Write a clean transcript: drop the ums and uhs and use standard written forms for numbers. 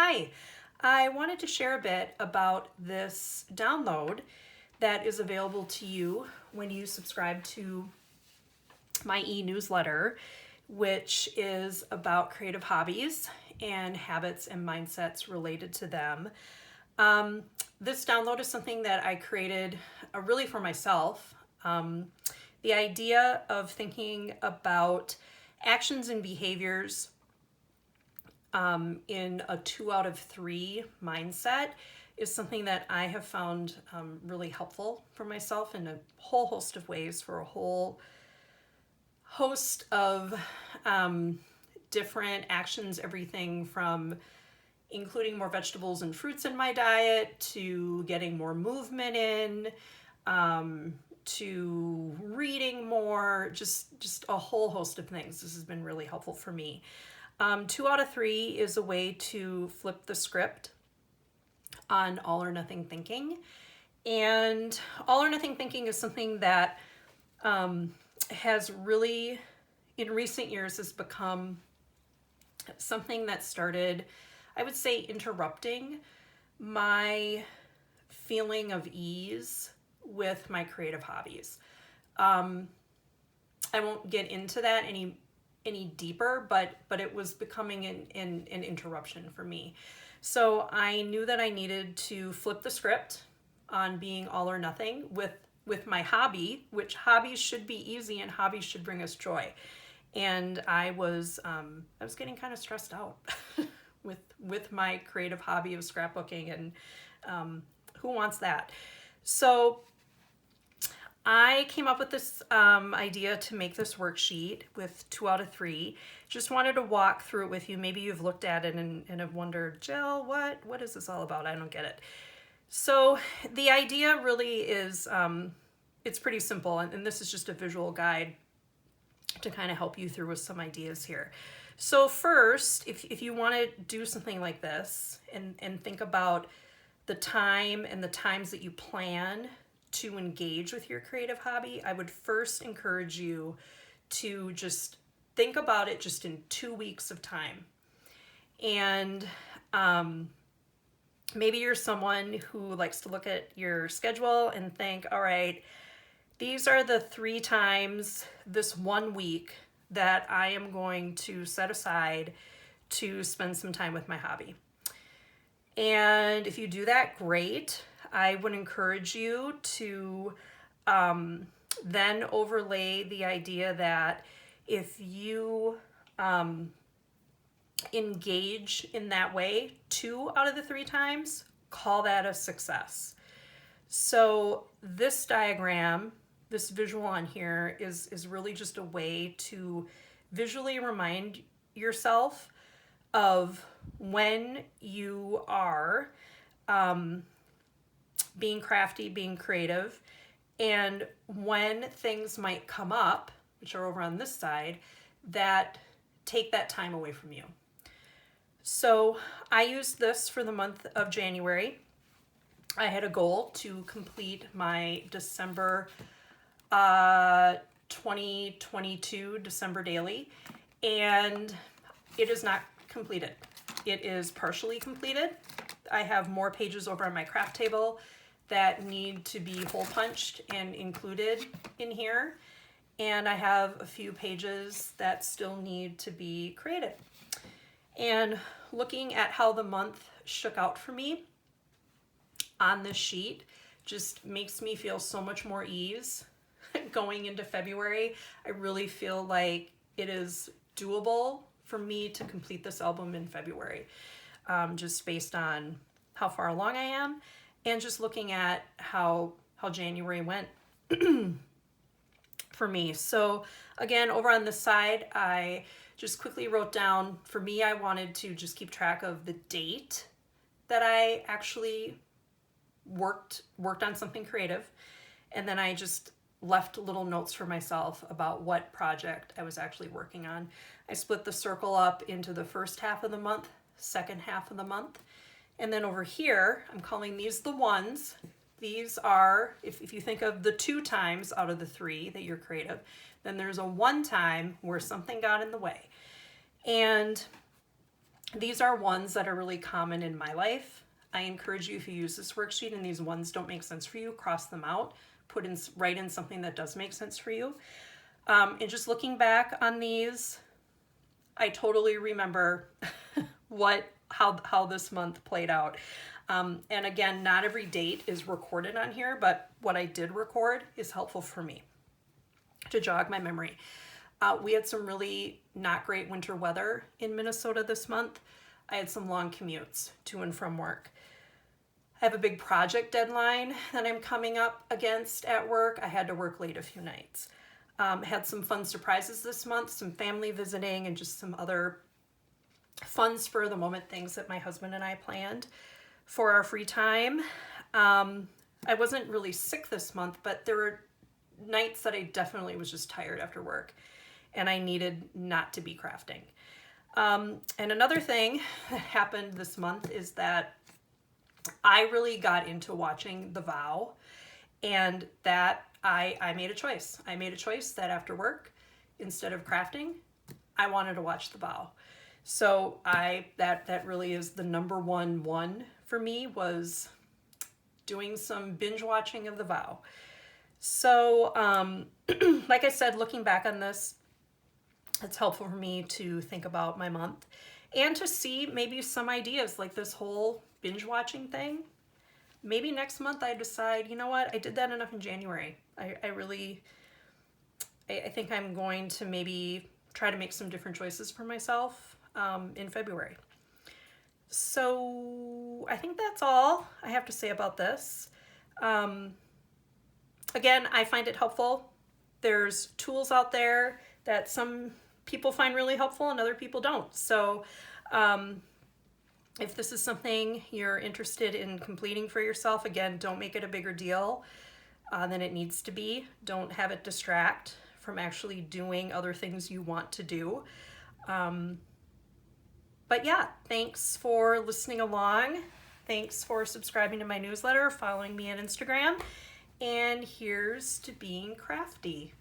Hi, I wanted to share a bit about this download that is available to you when you subscribe to my e-newsletter, which is about creative hobbies and habits and mindsets related to them. This download is something that I created really for myself. The idea of thinking about actions and behaviors in a 2 out of 3 mindset is something that I have found really helpful for myself in a whole host of ways for a whole host of different actions, everything from including more vegetables and fruits in my diet to getting more movement in, to reading more, just a whole host of things. This has been really helpful for me. 2 out of 3 is a way to flip the script on all or nothing thinking. And all or nothing thinking is something that has really, in recent years, has become something that started, I would say, interrupting my feeling of ease with my creative hobbies. I won't get into that any deeper, but it was becoming an interruption for me. So I knew that I needed to flip the script on being all or nothing with my hobby, which hobbies should be easy and hobbies should bring us joy. And I was getting kind of stressed out with my creative hobby of scrapbooking, and who wants that? So I came up with this idea to make this worksheet with 2 out of 3. Just wanted to walk through it with you. Maybe you've looked at it and have wondered, Jill, what is this all about? I don't get it. So the idea really is, it's pretty simple, and this is just a visual guide to kind of help you through with some ideas here. So first, if you want to do something like this and think about the time and the times that you plan to engage with your creative hobby, I would first encourage you to just think about it just in 2 weeks of time. And maybe you're someone who likes to look at your schedule and think, all right, these are the 3 times this 1 week that I am going to set aside to spend some time with my hobby. And if you do that, great. I would encourage you to then overlay the idea that if you engage in that way 2 out of the 3 times, call that a success. So this diagram, this visual on here is really just a way to visually remind yourself of when you are being crafty, being creative, and when things might come up, which are over on this side, that take that time away from you. So I used this for the month of January. I had a goal to complete my December 2022 December daily, and it is not completed. It is partially completed. I have more pages over on my craft table that need to be hole punched and included in here. And I have a few pages that still need to be created. And looking at how the month shook out for me on this sheet just makes me feel so much more ease going into February. I really feel like it is doable for me to complete this album in February, just based on how far along I am and just looking at how January went for me. So again, over on this side, I just quickly wrote down, for me, I wanted to just keep track of the date that I actually worked on something creative. And then I just left little notes for myself about what project I was actually working on. I split the circle up into the first half of the month, second half of the month. And then over here, I'm calling these the ones. These are, if you think of the 2 times out of the 3 that you're creative, then there's a 1 time where something got in the way. And These are ones that are really common in my life. I encourage you, if you use this worksheet and these ones don't make sense for you, cross them out, write in something that does make sense for you. And just looking back on these, I totally remember how this month played out. And again, not every date is recorded on here, but what I did record is helpful for me to jog my memory. We had some really not great winter weather in Minnesota this month. I had some long commutes to and from work. I have a big project deadline that I'm coming up against at work. I had to work late a few nights. Had some fun surprises this month, some family visiting, and just some other fun spur of the moment things that my husband and I planned for our free time. I wasn't really sick this month, but there were nights that I definitely was just tired after work and I needed not to be crafting. And another thing that happened this month is that I really got into watching The Vow, and that I made a choice. I made a choice that after work, instead of crafting, I wanted to watch The Vow. So that really is the number one for me, was doing some binge watching of The Vow. So, like I said, looking back on this, it's helpful for me to think about my month and to see maybe some ideas, like this whole binge watching thing. Maybe next month I decide, you know what, I did that enough in January. I think I'm going to maybe try to make some different choices for myself in February. So I think that's all I have to say about this. Again, I find it helpful. There's tools out there that some people find really helpful and other people don't. So if this is something you're interested in completing for yourself, again, don't make it a bigger deal than it needs to be. Don't have it distract from actually doing other things you want to do. But yeah, thanks for listening along. Thanks for subscribing to my newsletter, following me on Instagram, and here's to being crafty.